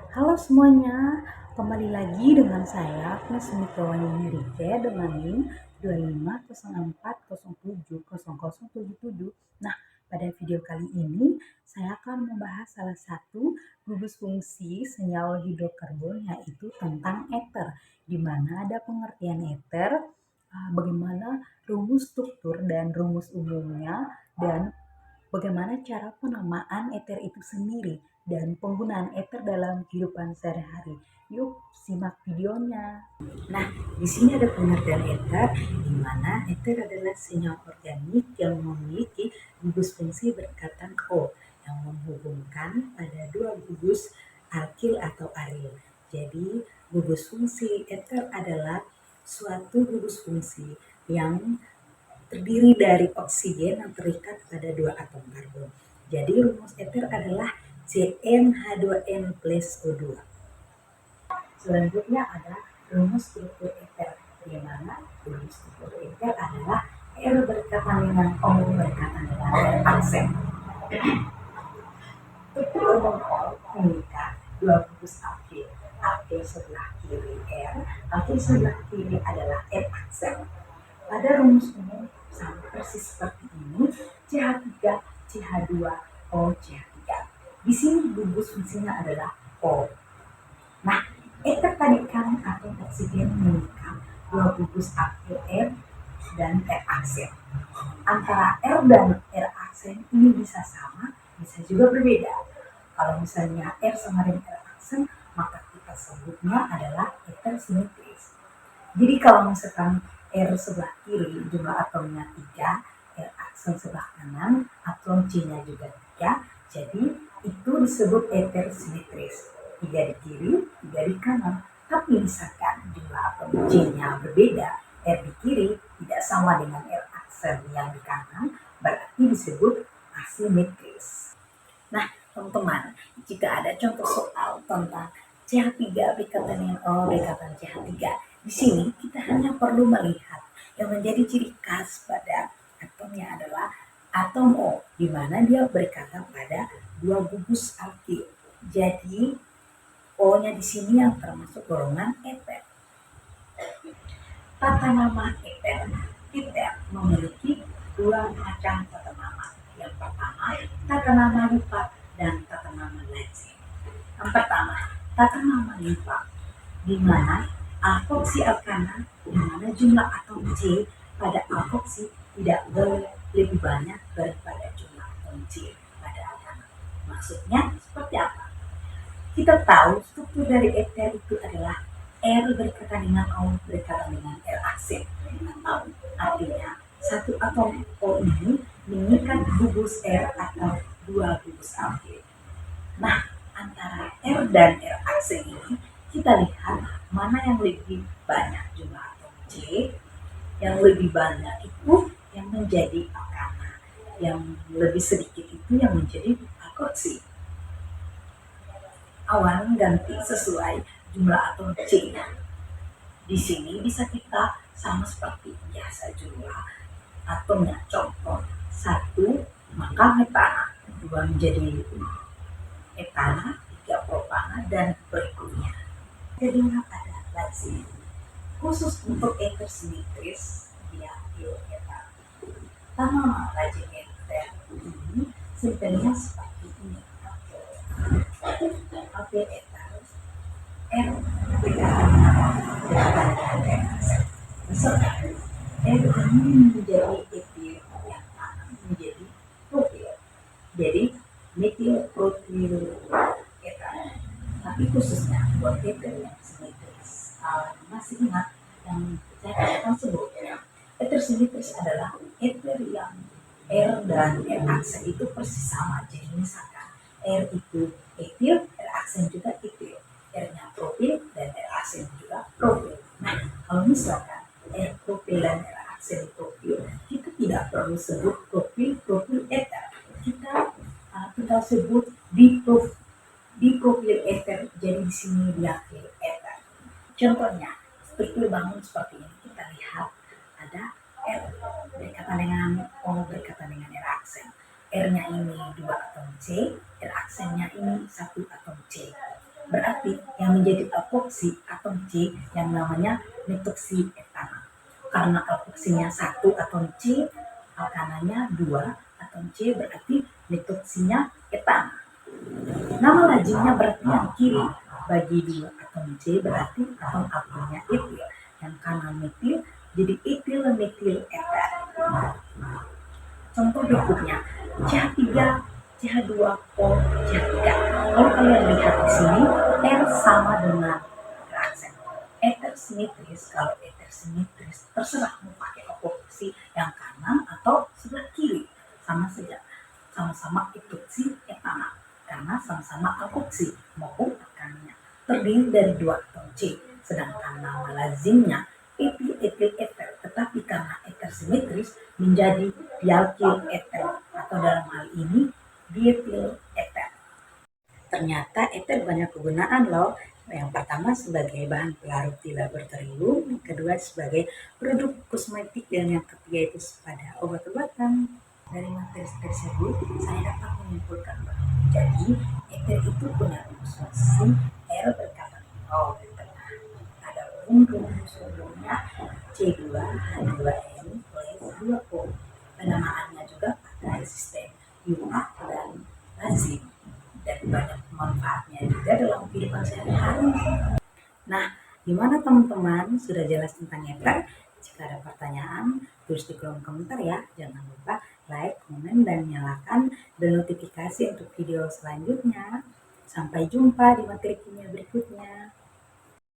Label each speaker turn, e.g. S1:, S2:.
S1: Halo semuanya, kembali lagi dengan saya Agnes Mikawani Rike dengan NIM 2504070077. Nah, pada video kali ini saya akan membahas salah satu gugus fungsi senyawa hidrokarbon, yaitu tentang ether, di mana ada pengertian ether, bagaimana rumus struktur dan rumus umumnya, dan bagaimana cara penamaan ether itu sendiri dan penggunaan ether dalam kehidupan sehari-hari. Yuk, simak videonya. Nah, di sini ada pengertian ether, di mana ether adalah senyawa organik yang memiliki gugus fungsi berikatan O yang menghubungkan pada dua gugus alkil atau aril. Jadi, gugus fungsi ether adalah suatu gugus fungsi yang terdiri dari oksigen yang terikat pada dua atom karbon. Jadi rumus ether adalah CnH2n plus O2. Selanjutnya ada rumus struktur ether, di mana rumus struktur ether adalah R berkaitan dengan O berkaitan dengan R aksen. Struktur umum O mengikat dua gugus alkil. Alkil sebelah kiri R, alkil sebelah kiri adalah R aksen. Pada rumus umum sama persis seperti ini, CH3, CH2, O, CH3. Di sini gugus fungsinya adalah O. Nah, ether tadi kan atom oksigen mengikat dua gugus akil R dan R aksen. Antara R dan R aksen ini bisa sama, bisa juga berbeda. Kalau misalnya R sama dengan R aksen, maka kita sebutnya adalah ether simetris. Jadi kalau misalkan R sebelah kiri jumlah atomnya 3, R aksen sebelah kanan atom C-nya juga 3, jadi itu disebut ether simetris. 3 di kiri, 3 di kanan. Tapi misalkan jumlah atom C-nya berbeda, R di kiri tidak sama dengan R aksen yang di kanan, berarti disebut asimetris. Nah, teman-teman, jika ada contoh soal tentang CH3 berkaitan dengan O berkaitan CH3, di sini kita hanya perlu melihat yang menjadi ciri khas pada atomnya adalah atom O, di mana dia berkaitan pada dua gugus alkil. Jadi O-nya di sini yang termasuk golongan ether. Tata nama ether. Ether memiliki dua macam tata nama. Yang pertama, tata nama lipat dan tata nama lazim. Yang pertama, tata nama lipat, di mana alkoksi alkana, di mana jumlah atom C pada alkoksi tidak boleh lebih banyak daripada jumlah atom C pada alkana. Maksudnya seperti apa? Kita tahu struktur dari ether itu adalah R berkaitan dengan O berkaitan dengan R aksen. Artinya satu atom O ini mengikat gugus R atau dua gugus alkil. Nah, antara R dan R aksen ini kita lihat mana yang lebih banyak jumlah atom C. Yang lebih banyak itu yang menjadi alkana, yang lebih sedikit itu yang menjadi alkoksi. Awal ganti sesuai jumlah atom C-nya. Di sini bisa kita sama seperti biasa jumlah atomnya. Contoh, 1 maka metana, 2 menjadi etana, 3 propana, dan berikutnya. Jadinya ada lazim. Khusus untuk ether simetris, dia ether. Tanaman lazim ether ini sebenarnya seperti ini. Oke, ether R misalkan R ini menjadi etil yang tanam menjadi propil, jadi metil propil ether. Tapi khususnya buat ether yang simetris, masih ingat yang saya akan sebut, ether simetris adalah ether yang R dan R aksen itu persis sama. Jadi misalkan R itu etil, R aksen juga etil, R-nya propil dan R aksen juga propil. Nah, kalau misalkan R propil dan R aksen propil, kita tidak perlu sebut propil ether. Kita tinggal sebut dipropil ether. Jadi di sini dia ether. Contohnya, struktur bangun seperti ini. Kita lihat ada R berkaitan dengan O berkaitan dengan R aksen. R-nya ini 2 atom C, R aksennya ini 1 atom C. berarti yang menjadi alkoksi atom C yang namanya metoksietana. Karena alkoksinya 1 atom C, alkananya 2 atom C, berarti metoksinya etana. Nama lazimnya berarti yang kiri bagi 2 atom C berarti atom alkilnya etil, yang kanan metil jadi etil metil eter. Contoh berikutnya, CH3, CH2, O, CH3. Kalau kalian lihat di sini, R sama dengan reaksen. Ether simetris, kalau ether simetris, terserah mau pakai opoksi yang kanan atau sebelah kiri. Sama saja, sama-sama epoksi etana, karena sama-sama alkoksi maupun tekanannya. Terdiri dari 2 atom C, sedangkan nama lazimnya etil etil ether, tetapi karena ether simetris menjadi dialkil ether atau dalam hal ini dietil ether. Ternyata ether banyak kegunaan loh. Yang pertama sebagai bahan pelarut di laboratorium, yang kedua sebagai produk kosmetik, dan yang ketiga itu pada obat-obatan. Dari materi tersebut saya dapat menyimpulkan bahwa jadi ether itu punya rumus masing R berkata O di tengah. Ada rumus umumnya C2H2N plus 2O. Penamaannya juga pakai sistem UA dan lazim, dan banyak manfaatnya juga dalam kehidupan sehari-hari. Nah, gimana teman-teman? Sudah jelas tentang ether? Jika ada pertanyaan, tulis di kolom komentar ya. Jangan lupa like, komen, dan nyalakan notifikasi untuk video selanjutnya. Sampai jumpa di materi kimia berikutnya.